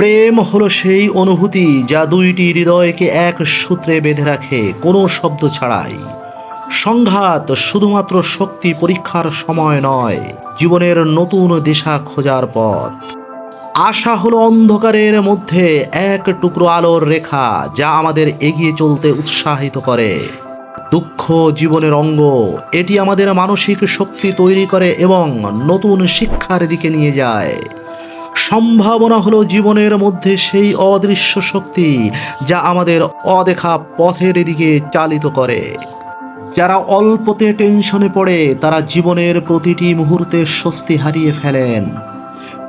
প্রেম হলো সেই অনুভূতি যা দুইটি হৃদয়কে এক সূত্রে বেঁধে রাখে কোনো শব্দ ছাড়াই। সংঘাত শুধুমাত্র শক্তি পরীক্ষার সময় নয়, জীবনের নতুন দিশা খোঁজার পথ। আশা হলো অন্ধকারের মধ্যে এক টুকরো আলোর রেখা যা আমাদের এগিয়ে চলতে উৎসাহিত করে। দুঃখ জীবনের অঙ্গ, এটি আমাদের মানসিক শক্তি তৈরি করে এবং নতুন শিক্ষার দিকে নিয়ে যায়। সম্ভাবনা হলো জীবনের মধ্যে সেই অদৃশ্য শক্তি যা আমাদের অদেখা পথের দিকে চালিত করে। যারা অল্পতে টেনশনে পড়ে তারা জীবনের প্রতিটি মুহূর্তে স্বস্তি হারিয়ে ফেলেন।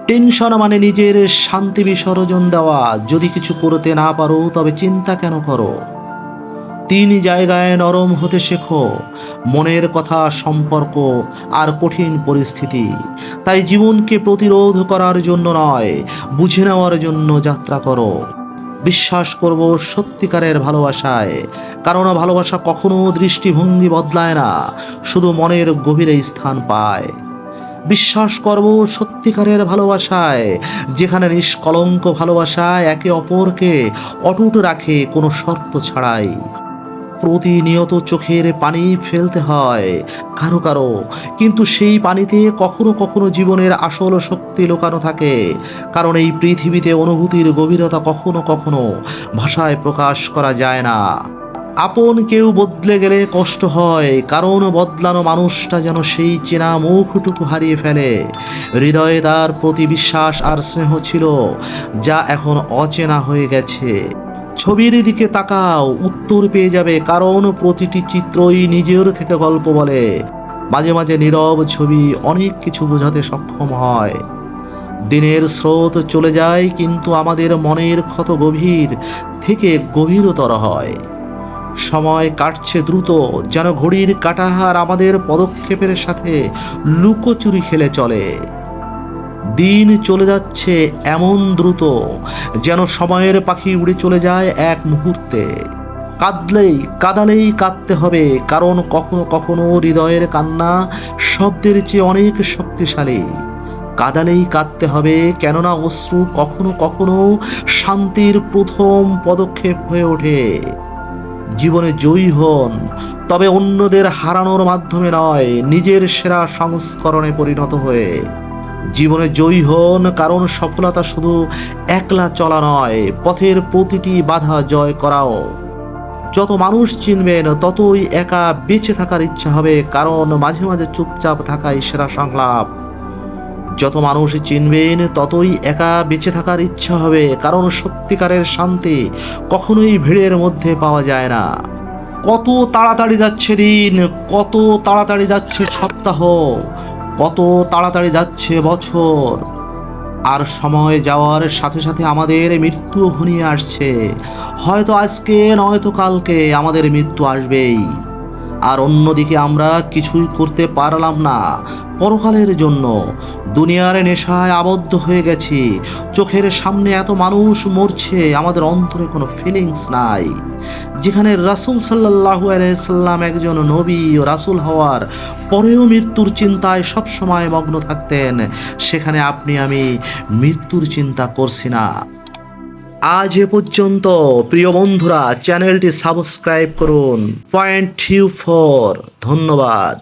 টেনশন মানে নিজের শান্তি বিসর্জন দেওয়া। যদি কিছু করতে না পারো তবে চিন্তা কেন করো? তিন জায়গায় নরম হতে শেখো: মনের কথা, সম্পর্ক আর কঠিন পরিস্থিতি। তাই জীবনকে প্রতিরোধ করার জন্য নয়, বুঝে নেওয়ার জন্য যাত্রা করো। বিশ্বাস করব সত্যিকারের ভালোবাসায়, কারণ ভালোবাসা কখনো দৃষ্টিভঙ্গি বদলায় না, শুধু মনের গভীরে স্থান পায়। বিশ্বাস করব সত্যিকারের ভালোবাসায়, যেখানে নিষ্কলঙ্ক ভালোবাসা একে অপরকে অটুট রাখে কোনো শর্ত ছাড়াই। প্রতিনিয়ত চোখের পানি ফেলতে হয় কারো কারো, কিন্তু সেই পানিতে কখনো কখনো জীবনের আসল শক্তি লুকানো থাকে। কারণ এই পৃথিবীতে অনুভূতির গভীরতা কখনো কখনো ভাষায় প্রকাশ করা যায় না। আপন কেউ বদলে গেলে কষ্ট হয়, কারণ বদলানো মানুষটা যেন সেই চেনা মুখটুকু হারিয়ে ফেলে। হৃদয়ে তার প্রতি বিশ্বাস আর স্নেহ ছিল, যা এখন অচেনা হয়ে গেছে। ছবির দিকে তাকাও, উত্তর পেয়ে যাবে, কারণ প্রতিটি চিত্রই নিজের থেকে গল্প বলে। মাঝে মাঝে নীরব ছবি অনেক কিছু বোঝাতে সক্ষম হয়। দিনের স্রোত চলে যায়, কিন্তু আমাদের মনের ক্ষত গভীর থেকে গভীরতর হয়। সময় কাটছে দ্রুত, যেন ঘড়ির কাঁটা আমাদের পদক্ষেপের সাথে লুকোচুরি খেলে চলে। দিন চলে যাচ্ছে এমন দ্রুত, যেন সময়ের পাখি উড়ে চলে যায় এক মুহূর্তে। কাঁদালেই কাঁদতে হবে, কারণ কখনো কখনো হৃদয়ের কান্না শব্দের চেয়ে অনেক শক্তিশালী। কাঁদালেই কাঁদতে হবে, কেননা অশ্রু কখনো কখনো শান্তির প্রথম পদক্ষেপ হয়ে ওঠে। জীবনে জয়ী হন, তবে অন্যদের হারানোর মাধ্যমে নয়, নিজের সেরা সংস্করণে পরিণত হয়ে। জীবনে জয়ী হন, কারণ সফলতা শুধু একলা চলা নয়, পথের প্রতিটি বাধা জয় করাও। যত মানুষ চিনবেন ততই একা বেঁচে থাকার ইচ্ছা হবে, কারণ মাঝে মাঝে চুপচাপ থাকাই সেরা সংলাপ। যত মানুষ চিনবেন ততই একা বেঁচে থাকার ইচ্ছা হবে, কারণ সত্যিকারের শান্তি কখনোই ভিড়ের মধ্যে পাওয়া যায় না। কত তাড়াতাড়ি যাচ্ছে দিন, কত তাড়াতাড়ি যাচ্ছে সপ্তাহ, কত তাড়াতাড়ি যাচ্ছে বছর। আর সময় যাওয়ার সাথে সাথে আমাদের মৃত্যু ঘনিয়ে আসছে। হয়তো আজকে নয়তো কালকে আমাদের মৃত্যু আসবেই। আর অন্যদিকে আমরা কিছুই করতে পারলাম না পরকালের জন্য। দুনিয়ার নেশায় আবদ্ধ হয়ে গেছি, চোখের সামনে এত মানুষ মরছে, আমাদের অন্তরে কোনো ফিলিংস নাই। যেখানে রাসূল সাল্লাল্লাহু আলাইহি সাল্লাম একজন নবী ও রাসূল হওয়ার পরেও মৃত্যুর চিন্তায় সবসময় মগ্ন থাকতেন, সেখানে আপনি আমি মৃত্যুর চিন্তা করছি না। আজ এ পর্যন্ত। প্রিয় বন্ধুরা, চ্যানেলটি সাবস্ক্রাইব করুন। পয়েন্ট ইউ ফর ধন্যবাদ।